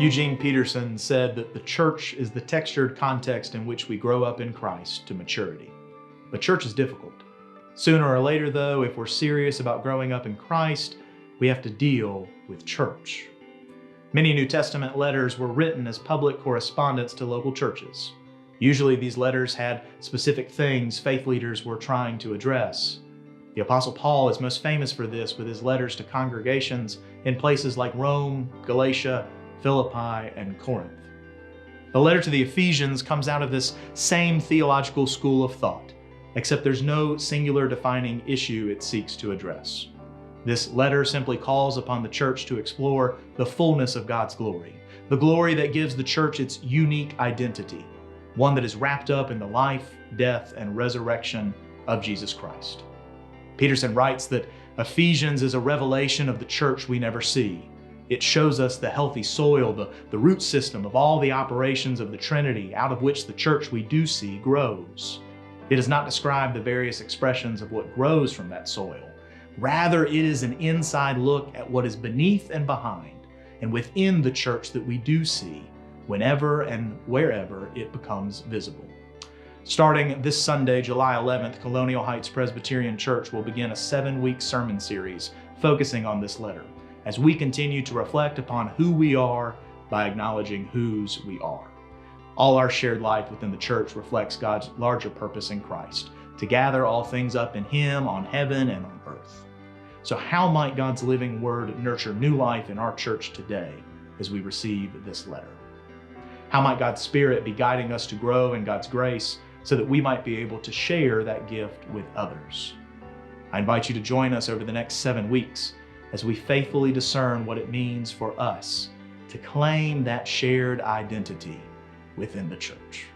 Eugene Peterson said that the church is the textured context in which we grow up in Christ to maturity. But church is difficult. Sooner or later, though, if we're serious about growing up in Christ, we have to deal with church. Many New Testament letters were written as public correspondence to local churches. Usually these letters had specific things faith leaders were trying to address. The Apostle Paul is most famous for this with his letters to congregations in places like Rome, Galatia, Philippi, and Corinth. The letter to the Ephesians comes out of this same theological school of thought, except there's no singular defining issue it seeks to address. This letter simply calls upon the church to explore the fullness of God's glory, the glory that gives the church its unique identity, one that is wrapped up in the life, death, and resurrection of Jesus Christ. Peterson writes that Ephesians is a revelation of the church we never see. It shows us the healthy soil, the root system of all the operations of the Trinity out of which the church we do see grows. It does not describe the various expressions of what grows from that soil. Rather, it is an inside look at what is beneath and behind and within the church that we do see whenever and wherever it becomes visible. Starting this Sunday, July 11th, Colonial Heights Presbyterian Church will begin a 7-week sermon series focusing on this letter as we continue to reflect upon who we are by acknowledging whose we are. All our shared life within the church reflects God's larger purpose in Christ, to gather all things up in Him on heaven and on earth. So how might God's living word nurture new life in our church today as we receive this letter? How might God's Spirit be guiding us to grow in God's grace so that we might be able to share that gift with others? I invite you to join us over the next 7 weeks as we faithfully discern what it means for us to claim that shared identity within the church.